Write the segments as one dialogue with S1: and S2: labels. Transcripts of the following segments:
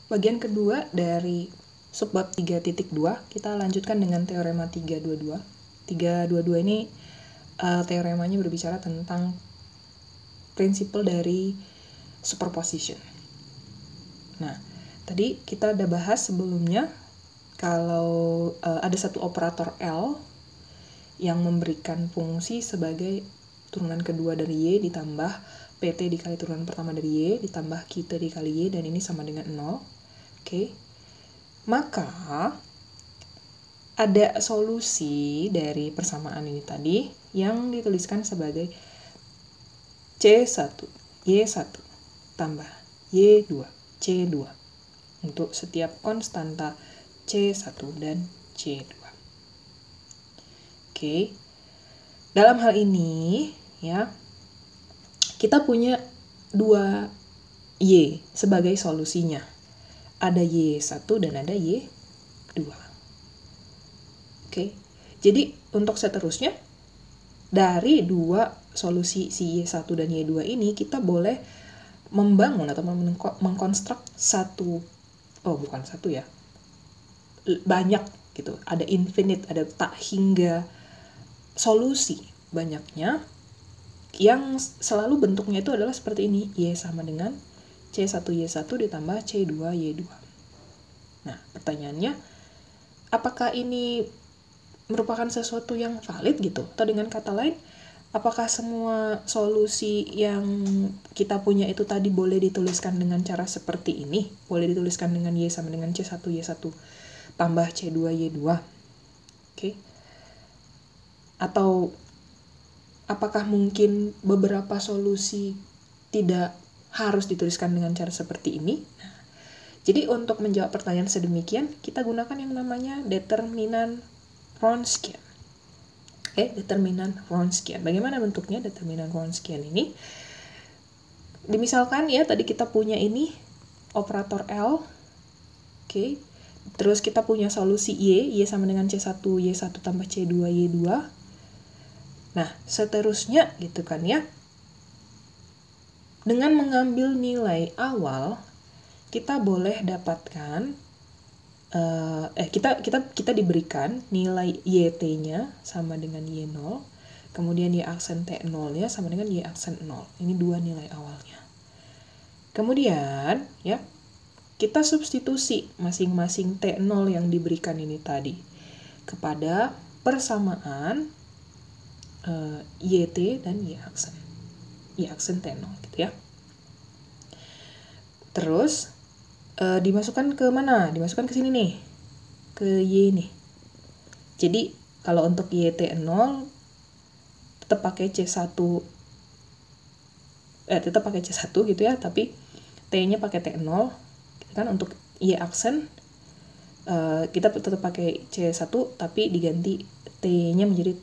S1: bagian kedua dari subbab 3.2, kita lanjutkan dengan teorema 322. 322 ini teoremanya berbicara tentang prinsip dari superposition. Nah, tadi kita udah bahas sebelumnya kalau ada satu operator L yang memberikan fungsi sebagai turunan kedua dari Y ditambah PT dikali turunan pertama dari Y ditambah kita dikali Y, dan ini sama dengan 0. Oke. Maka ada solusi dari persamaan ini tadi yang dituliskan sebagai C1 Y1 tambah Y2 C2 untuk setiap konstanta C1 dan C2. Oke. Dalam hal ini ya, kita punya 2 Y sebagai solusinya. Ada Y1 dan ada Y2. Oke. Jadi untuk seterusnya dari 2 solusi si Y1 dan Y2 ini kita boleh membangun atau mengkonstruk banyak gitu. Ada infinite, ada tak hingga solusi banyaknya yang selalu bentuknya itu adalah seperti ini. Y sama dengan C1 Y1 ditambah C2 Y2. Nah, pertanyaannya, apakah ini merupakan sesuatu yang valid gitu? Atau dengan kata lain, apakah semua solusi yang kita punya itu tadi boleh dituliskan dengan cara seperti ini? Boleh dituliskan dengan Y sama dengan C1 Y1 tambah C2 Y2. Oke. Atau apakah mungkin beberapa solusi tidak harus dituliskan dengan cara seperti ini? Jadi untuk menjawab pertanyaan sedemikian, kita gunakan yang namanya determinan Wronskian. Determinan Wronskian. Bagaimana bentuknya determinan Wronskian ini? Dimisalkan ya, tadi kita punya ini operator L. Oke. Terus kita punya solusi Y sama dengan C1 Y1 tambah C2 Y2. Nah, seterusnya gitu kan ya. Dengan mengambil nilai awal, kita boleh dapatkan kita diberikan nilai YT-nya sama dengan Y0, kemudian Y aksen T0-nya sama dengan Y aksen 0. Ini 2 nilai awalnya. Kemudian ya, kita substitusi masing-masing T0 yang diberikan ini tadi kepada persamaan YT dan Y aksen T0 gitu ya. Terus dimasukkan ke mana? Dimasukkan ke sini nih, ke Y nih. Jadi kalau untuk YT0 tetap pakai C1 gitu ya, tapi T-nya pakai T0 gitu kan. Untuk Y aksen kita tetap pakai C1 tapi diganti T-nya menjadi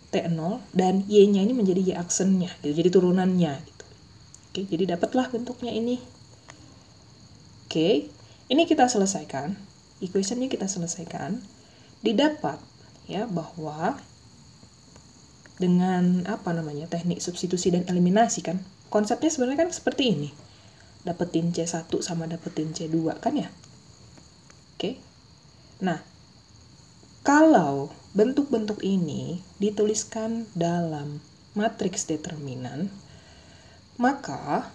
S1: T0 dan Y-nya ini menjadi Y aksennya gitu, jadi turunannya gitu. Oke, jadi dapatlah bentuknya ini. Oke, ini kita selesaikan, equation-nya kita selesaikan, didapat ya bahwa dengan teknik substitusi dan eliminasi kan, konsepnya sebenarnya kan seperti ini, dapetin C1 sama dapetin C2 kan ya. Oke, nah kalau bentuk-bentuk ini dituliskan dalam matriks determinan, maka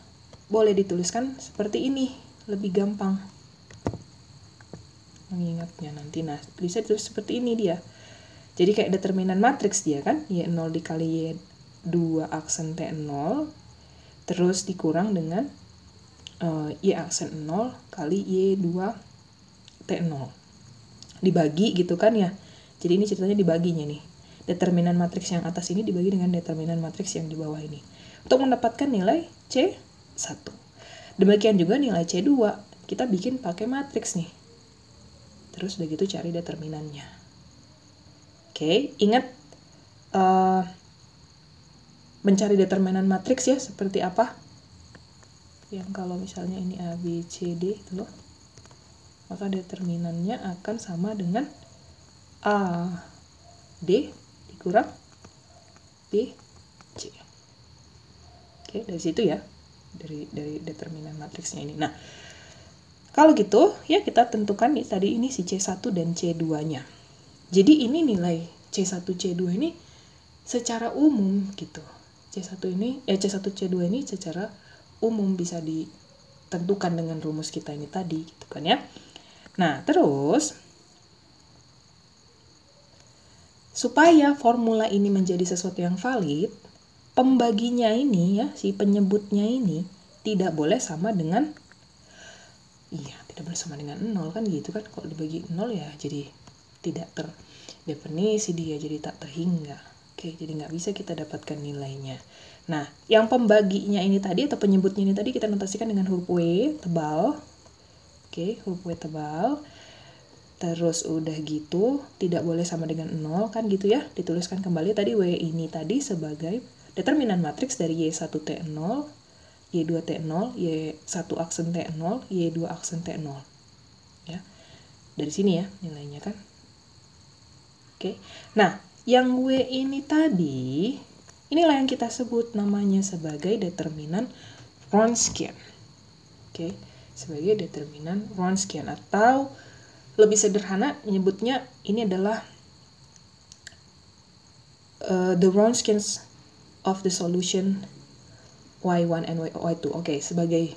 S1: boleh dituliskan seperti ini, lebih gampang mengingatnya nanti. Nah, bisa ditulis seperti ini dia. Jadi kayak determinan matriks dia kan, Y0 dikali Y2 aksen T0 terus dikurang dengan Y aksen 0 kali Y2 T0 dibagi gitu kan ya. Jadi ini ceritanya dibaginya nih. Determinan matriks yang atas ini dibagi dengan determinan matriks yang di bawah ini untuk mendapatkan nilai C1. Demikian juga nilai C2, kita bikin pakai matriks nih. Terus udah gitu cari determinannya. Oke, ingat mencari determinan matriks ya, seperti apa? Yang kalau misalnya ini A, B, C, D itu loh. Maka determinannya akan sama dengan A, D dikurang B, C. Oke, dari situ ya. Dari determinan matriksnya ini. Nah, Kalau gitu, ya kita tentukan nih tadi ini si C1 dan C2-nya. Jadi ini nilai C1, C2 ini secara umum gitu. C1 C2 ini secara umum bisa ditentukan dengan rumus kita ini tadi gitu kan ya. Nah, terus supaya formula ini menjadi sesuatu yang valid, pembaginya ini ya, si penyebutnya ini tidak boleh sama dengan tidak boleh sama dengan 0 kan gitu kan. Kalau dibagi 0 ya jadi tidak terdefinisi, dia jadi tak terhingga. Oke, jadi nggak bisa kita dapatkan nilainya. Nah, yang pembaginya ini tadi atau penyebutnya ini tadi kita notasikan dengan huruf W tebal. Oke, huruf W tebal. Terus udah gitu, tidak boleh sama dengan 0 kan gitu ya. Dituliskan kembali tadi W ini tadi sebagai determinan matriks dari Y1T0, Y2T0, Y1 aksen T0, Y2 aksen T0. Ya. Dari sini ya nilainya kan. Oke. Nah, yang W ini tadi, inilah yang kita sebut namanya sebagai determinan Wronskian. Oke, sebagai determinan Wronskian, atau lebih sederhana menyebutnya ini adalah the Wronskians of the solution Y1 and Y2. Oke, sebagai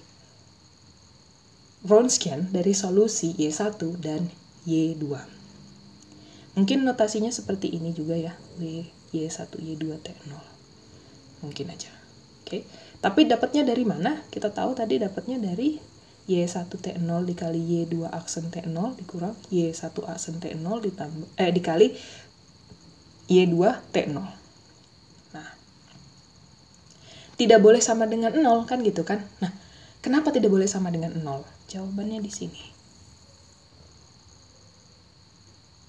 S1: Wronskian dari solusi Y1 dan Y2. Mungkin notasinya seperti ini juga ya, Y1, Y2, T0. Mungkin aja. Oke. Tapi dapatnya dari mana? Kita tahu tadi dapatnya dari Y1 T0 dikali Y2 aksen T0 dikurang Y1 aksen T0 dikali Y2 T0. Nah, tidak boleh sama dengan 0 kan gitu kan. Nah, kenapa tidak boleh sama dengan 0? Jawabannya di sini.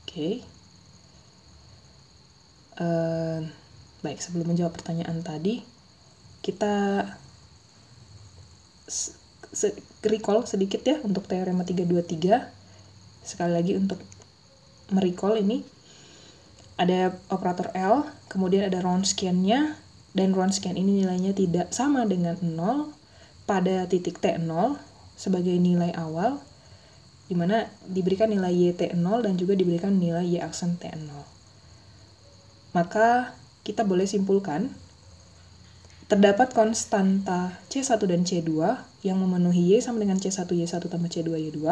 S1: Oke. Baik, sebelum menjawab pertanyaan tadi, kita recall sedikit ya untuk teorema 323. Sekali lagi untuk merecall ini, ada operator L, kemudian ada Wronskian-nya, dan Wronskian ini nilainya tidak sama dengan 0 pada titik T0 sebagai nilai awal, di mana diberikan nilai YT0 dan juga diberikan nilai Y aksen T0. Maka kita boleh simpulkan terdapat konstanta C1 dan C2 yang memenuhi Y sama dengan C1, Y1 tambah C2, Y2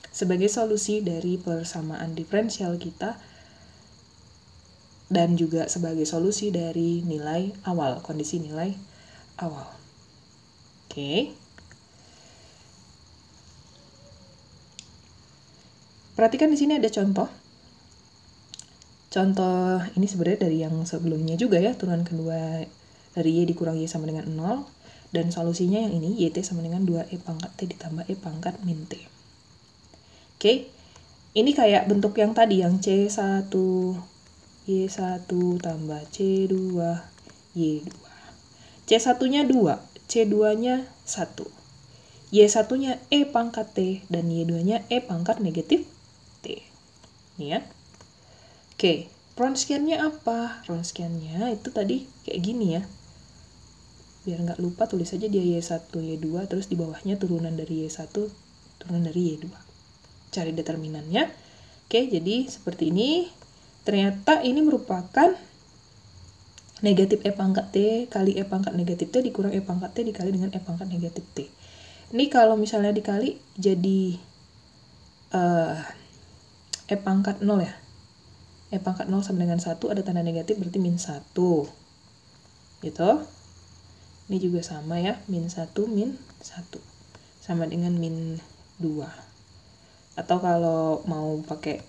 S1: sebagai solusi dari persamaan diferensial kita, dan juga sebagai solusi dari nilai awal, kondisi nilai awal. Oke. Perhatikan di sini ada contoh. Contoh ini sebenarnya dari yang sebelumnya juga ya, turunan kedua dari Y dikurang Y sama dengan 0, dan solusinya yang ini, YT sama dengan 2E pangkat T ditambah E pangkat min T. Oke, ini kayak bentuk yang tadi, yang C1, Y1 tambah C2, Y2. C1-nya 2, C2-nya 1. Y1-nya E pangkat T, dan Y2-nya E pangkat negatif T. Ini ya. Oke, Wronskian-nya apa? Wronskian-nya itu tadi kayak gini ya. Biar nggak lupa, tulis aja dia Y1, Y2, terus di bawahnya turunan dari Y1, turunan dari Y2. Cari determinannya. Oke, jadi seperti ini. Ternyata ini merupakan negatif E pangkat T kali E pangkat negatif T dikurang E pangkat T dikali dengan E pangkat negatif T. Ini kalau misalnya dikali jadi E pangkat 0 ya. E pangkat 0 sama dengan 1, ada tanda negatif berarti min 1. Gitu. Ini juga sama ya, min 1, min 1. Sama dengan min 2. Atau kalau mau pakai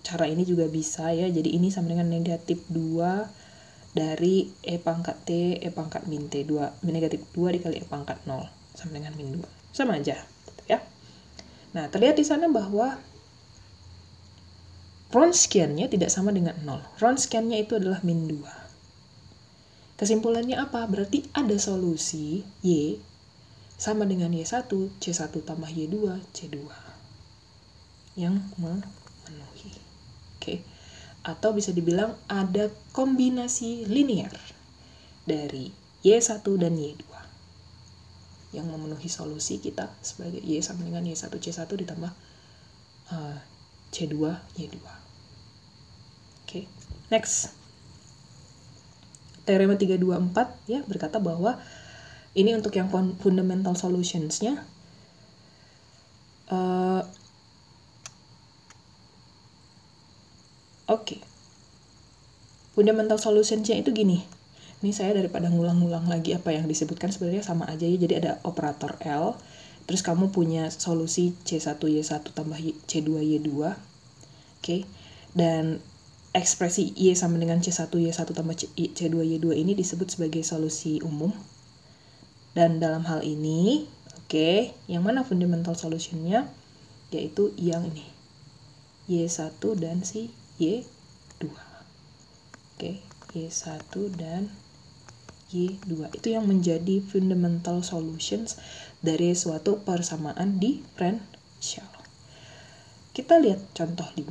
S1: cara ini juga bisa ya, jadi ini sama dengan negatif 2 dari E pangkat T, E pangkat min T. Negatif 2 dikali E pangkat 0, sama dengan min 2. Sama aja, ya. Nah, terlihat di sana bahwa Wronskian-nya tidak sama dengan 0. Wronskian-nya itu adalah min 2. Kesimpulannya apa? Berarti ada solusi Y sama dengan Y1, C1 tambah Y2, C2 yang memenuhi. Oke. Atau bisa dibilang ada kombinasi linear dari Y1 dan Y2. yang memenuhi solusi kita sebagai Y sama dengan Y1 C1 ditambah C2 Y2. Oke, next. Teorema 324 ya berkata bahwa ini untuk yang fundamental solutions-nya Oke. Fundamental solutions-nya itu gini. Ini saya daripada ngulang-ngulang lagi apa yang disebutkan, sebenarnya sama aja ya. Jadi ada operator L, terus kamu punya solusi C1Y1 tambah C2Y2. Oke. Dan ekspresi Y sama dengan C1Y1 tambah C2Y2 ini disebut sebagai solusi umum. Dan dalam hal ini, oke, yang mana fundamental solution-nya? Yaitu yang ini. Y1 dan si Y2. Oke, Y1 dan Y2 itu yang menjadi fundamental solutions dari suatu persamaan diferensial. Kita lihat contoh 5.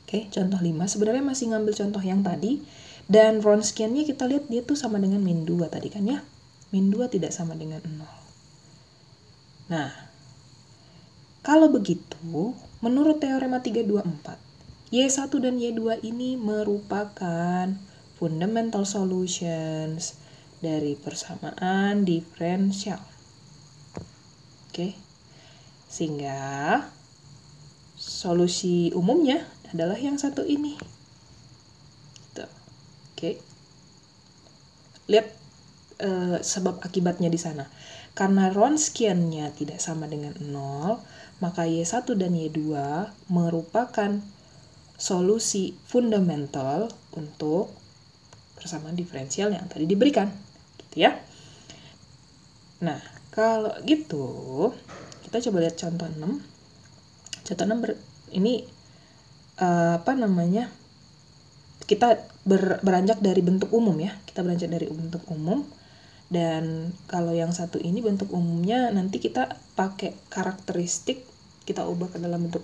S1: Oke, contoh 5 sebenarnya masih ngambil contoh yang tadi, dan Wronskian-nya kita lihat dia tuh sama dengan min 2 tadi kan ya. Min 2 tidak sama dengan 0. Nah, kalau begitu, menurut teorema 324, Y1 dan Y2 ini merupakan fundamental solutions dari persamaan diferensial. Oke. Sehingga solusi umumnya adalah yang satu ini. Tuh. Oke. Lihat sebab akibatnya di sana. Karena Wronskian-nya tidak sama dengan 0, maka Y1 dan Y2 merupakan solusi fundamental untuk persamaan diferensial yang tadi diberikan, gitu ya. Nah, kalau gitu, kita coba lihat contoh 6. Contoh 6 ini kita beranjak dari bentuk umum ya. Kita beranjak dari bentuk umum. Dan kalau yang satu ini bentuk umumnya nanti kita pakai karakteristik, kita ubah ke dalam bentuk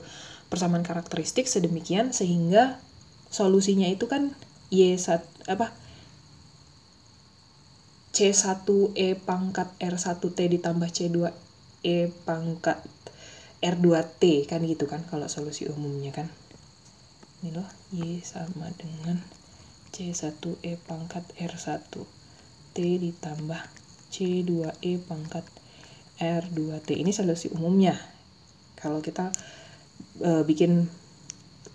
S1: persamaan karakteristik sedemikian sehingga solusinya itu kan C1E pangkat R1T ditambah C2E pangkat R2T kan gitu kan kalau solusi umumnya kan. Ini loh, Y sama dengan C1E pangkat R1T ditambah C2E pangkat R2T. Ini solusi umumnya. Kalau kita bikin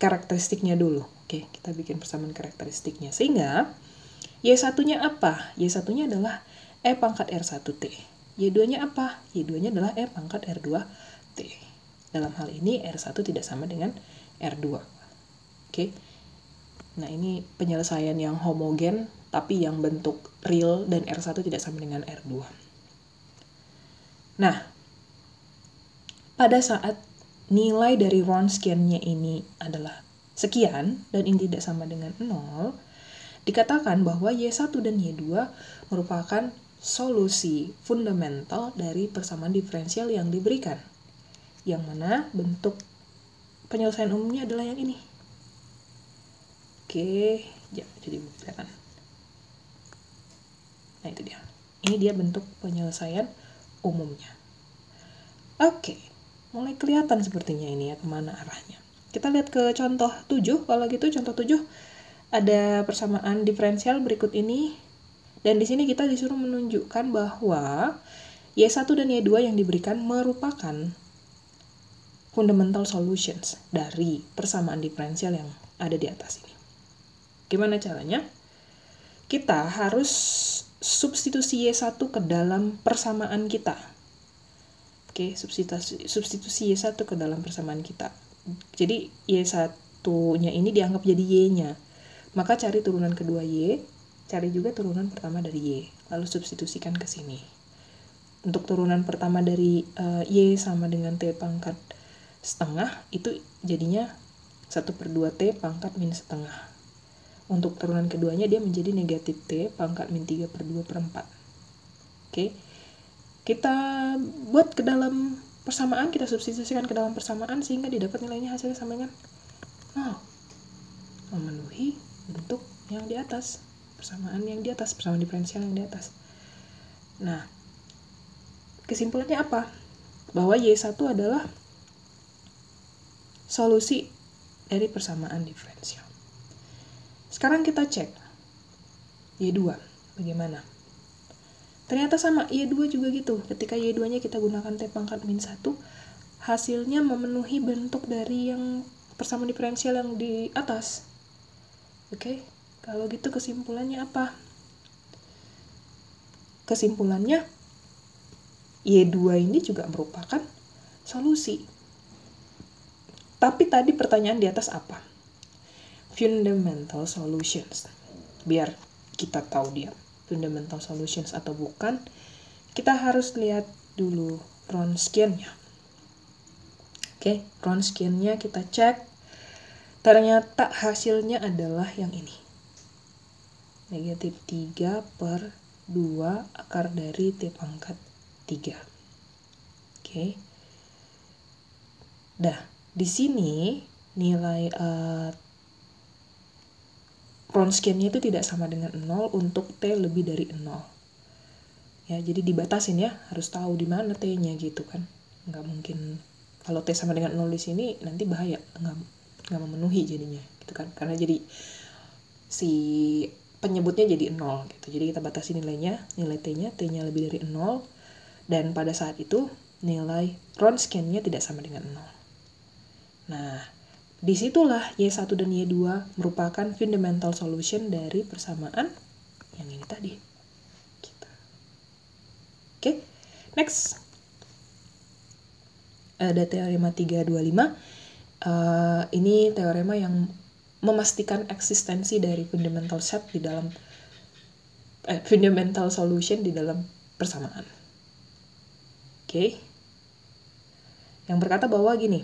S1: karakteristiknya dulu. Oke, kita bikin persamaan karakteristiknya. Sehingga Y1-nya apa? Y1-nya adalah E pangkat R1T. Y2-nya apa? Y2-nya adalah E pangkat R2T. Dalam hal ini R1 tidak sama dengan R2. Oke. Nah, ini penyelesaian yang homogen tapi yang bentuk real dan R1 tidak sama dengan R2. Nah, pada saat nilai dari Wronskian-nya ini adalah sekian dan ini tidak sama dengan 0, dikatakan bahwa Y1 dan Y2 merupakan solusi fundamental dari persamaan diferensial yang diberikan. Yang mana bentuk penyelesaian umumnya adalah yang ini. Oke, jadi kelihatan. Nah, itu dia. Ini dia bentuk penyelesaian umumnya. Oke, mulai kelihatan sepertinya ini ya kemana arahnya. Kita lihat ke contoh 7. Kalau gitu contoh 7 ada persamaan diferensial berikut ini. Dan di sini kita disuruh menunjukkan bahwa Y1 dan Y2 yang diberikan merupakan fundamental solutions dari persamaan diferensial yang ada di atas ini. Gimana caranya? Kita harus substitusi Y1 ke dalam persamaan kita. Oke, substitusi Y1 ke dalam persamaan kita. Jadi Y1-nya ini dianggap jadi Y-nya. Maka cari turunan kedua Y, cari juga turunan pertama dari Y. Lalu substitusikan ke sini. Untuk turunan pertama dari Y sama dengan T pangkat setengah, itu jadinya 1/2 T pangkat min setengah. Untuk turunan keduanya dia menjadi negatif T pangkat min 3/2/4. Oke. Kita buat ke dalam persamaan, kita substitusikan ke dalam persamaan sehingga didapat nilainya hasilnya sama dengan 0. Memenuhi bentuk yang di atas, persamaan yang di atas, persamaan diferensial yang di atas. Nah, kesimpulannya apa? Bahwa Y1 adalah solusi dari persamaan diferensial. Sekarang kita cek Y2 bagaimana? Ternyata sama, Y2 juga gitu. Ketika Y2-nya kita gunakan T pangkat min 1, hasilnya memenuhi bentuk dari yang persamaan diferensial yang di atas. Oke, kalau gitu kesimpulannya apa? Kesimpulannya, Y2 ini juga merupakan solusi. Tapi tadi pertanyaan di atas apa? Fundamental solutions. Biar kita tahu dia fundamental solutions atau bukan, kita harus lihat dulu Wronskian-nya. Oke, Wronskian-nya kita cek. Ternyata hasilnya adalah yang ini. Negatif 3/2 akar dari T pangkat 3. Oke. Dah, di sini nilai Wronskian-nya itu tidak sama dengan 0 untuk T lebih dari 0. Ya, jadi dibatasin ya, harus tahu di mana T-nya gitu kan. Nggak mungkin kalau T sama dengan 0 di sini nanti bahaya, nggak memenuhi jadinya gitu kan. Karena jadi si penyebutnya jadi 0 gitu. Jadi kita batasi nilainya, nilai T-nya lebih dari 0, dan pada saat itu nilai Wronskian-nya tidak sama dengan 0. Nah, disitulah Y1 dan Y2 merupakan fundamental solution dari persamaan yang ini tadi. Gitu. Oke, next. Ada teorema 325. Ini teorema yang memastikan eksistensi dari fundamental set di dalam fundamental solution di dalam persamaan. Oke. Yang berkata bahwa gini,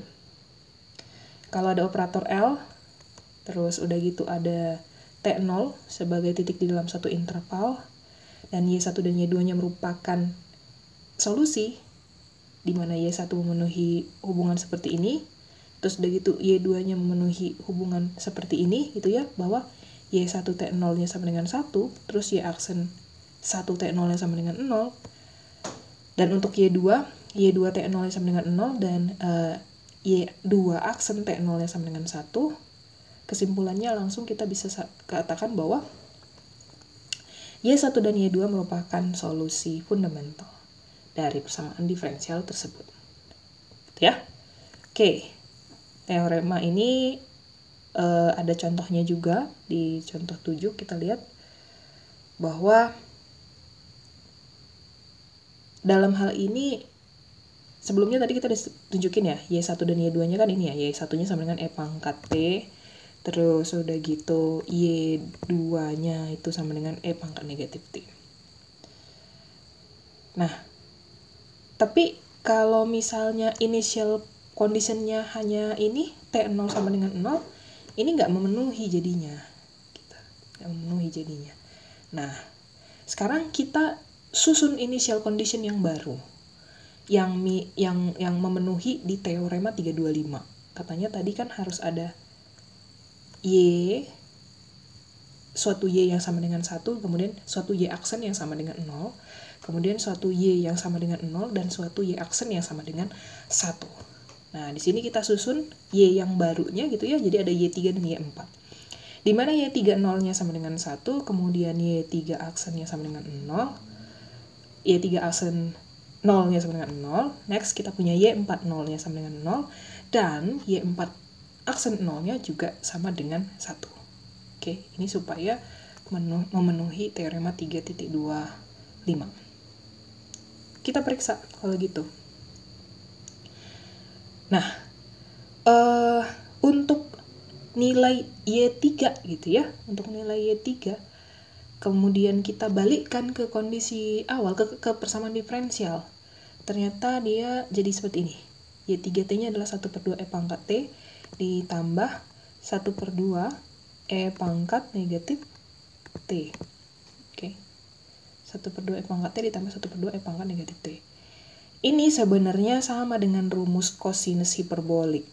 S1: kalau ada operator L, terus udah gitu ada T0 sebagai titik di dalam satu interval, dan Y1 dan Y2-nya merupakan solusi, di mana Y1 memenuhi hubungan seperti ini, terus udah gitu Y2-nya memenuhi hubungan seperti ini, gitu ya, bahwa Y1 T0-nya sama dengan 1, terus Y aksen 1 T0-nya sama dengan 0, dan untuk Y2 T0-nya sama dengan 0, dan Y2 aksen T0-nya sama dengan 1, kesimpulannya langsung kita bisa katakan bahwa Y1 dan Y2 merupakan solusi fundamental dari persamaan diferensial tersebut. Ya. Oke. Teorema ini ada contohnya juga di contoh 7, kita lihat bahwa dalam hal ini sebelumnya tadi kita udah tunjukin ya, Y1 dan Y2-nya kan ini ya, Y1-nya sama dengan E pangkat T, terus udah gitu Y2-nya itu sama dengan E pangkat negatif T. Nah, tapi kalau misalnya initial condition-nya hanya ini, T0 sama dengan 0, ini nggak memenuhi jadinya. Nggak memenuhi jadinya. Nah, sekarang kita susun initial condition yang baru. Yang memenuhi di teorema 325. Katanya tadi kan harus ada suatu Y yang sama dengan 1, kemudian suatu Y aksen yang sama dengan 0, kemudian suatu Y yang sama dengan 0, dan suatu Y aksen yang sama dengan 1. Nah, di sini kita susun Y yang barunya gitu ya, jadi ada Y3 dan Y4. Di mana Y3 0-nya sama dengan 1, kemudian Y3 aksennya sama dengan 0, Y3 aksen 0-nya sama dengan 0, next kita punya Y4 0-nya sama dengan 0, dan Y4 aksen 0-nya juga sama dengan 1. Oke, ini supaya memenuhi teorema 3.25. Kita periksa kalau gitu. Nah, untuk nilai Y3 gitu ya, untuk nilai Y3, kemudian kita balikkan ke kondisi awal, ke persamaan diferensial. Ternyata dia jadi seperti ini. Y3T-nya adalah 1/2 E pangkat T ditambah 1/2 E pangkat negatif T. Oke. 1/2 E pangkat T ditambah 1/2 E pangkat negatif T. Ini sebenarnya sama dengan rumus kosinus hiperbolik.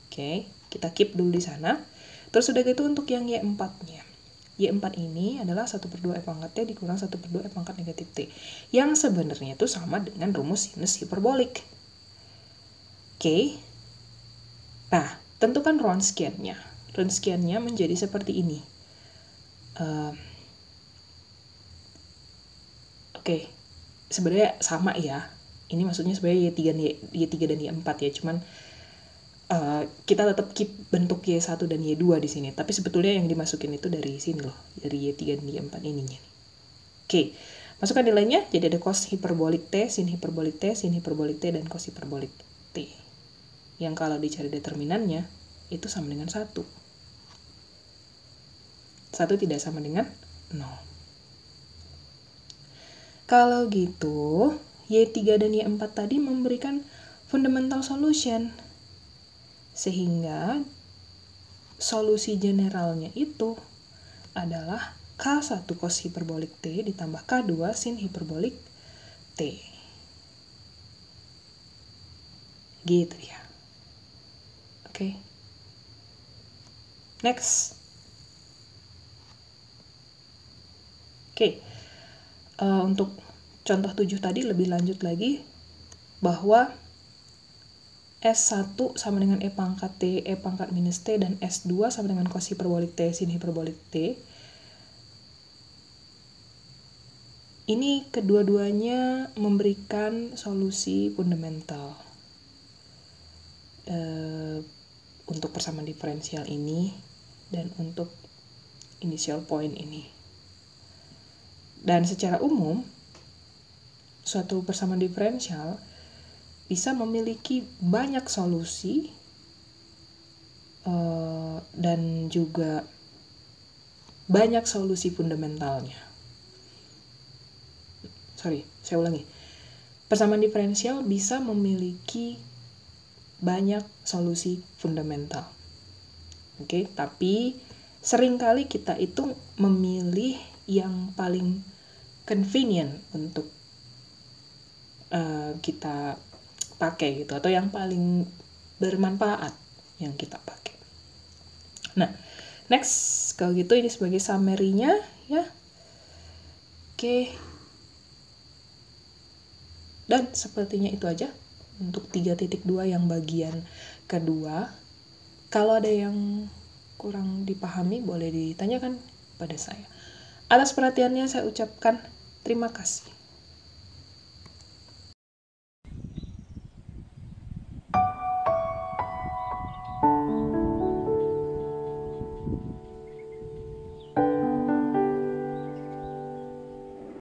S1: Oke, kita keep dulu di sana. Terus udah gitu untuk yang Y4-nya. Y4 ini adalah 1/2 E pangkat T dikurang 1/2 E pangkat negatif T. Yang sebenarnya itu sama dengan rumus sinus hiperbolik. Oke. Nah, tentukan Wronskiannya. Wronskiannya menjadi seperti ini. Oke. Sebenarnya sama ya. Ini maksudnya sebenarnya Y3 dan Y4 ya. Cuman kita tetap keep bentuk Y1 dan Y2 di sini. Tapi sebetulnya yang dimasukin itu dari sini loh. Dari Y3 dan Y4 ininya. Oke. Masukkan nilainya. Jadi ada cos hiperbolik T, sin hiperbolik T, sin hiperbolik T, dan cos hiperbolik T. Yang kalau dicari determinannya, itu sama dengan 1. 1 tidak sama dengan 0. Kalau gitu, Y3 dan Y4 tadi memberikan fundamental solution. Sehingga solusi generalnya itu adalah K1 cos hiperbolik T ditambah K2 sin hiperbolik T. Gitu ya. Oke. Next. Oke. Untuk contoh 7 tadi lebih lanjut lagi bahwa S1 sama dengan E pangkat T, E pangkat minus T, dan S2 sama dengan cos hiperbolik T, sin hiperbolik T. Ini kedua-duanya memberikan solusi fundamental untuk persamaan diferensial ini dan untuk initial point ini. Dan secara umum, suatu persamaan diferensial bisa memiliki banyak solusi dan juga banyak solusi fundamentalnya. Saya ulangi. Persamaan diferensial bisa memiliki banyak solusi fundamental. Oke, tapi seringkali kita itu memilih yang paling convenient untuk kita pakai gitu, atau yang paling bermanfaat yang kita pakai. Nah, next, kalau gitu ini sebagai summary-nya ya. Oke. Dan sepertinya itu aja untuk 3.2 yang bagian kedua. Kalau ada yang kurang dipahami boleh ditanyakan pada saya. Atas perhatiannya saya ucapkan terima kasih.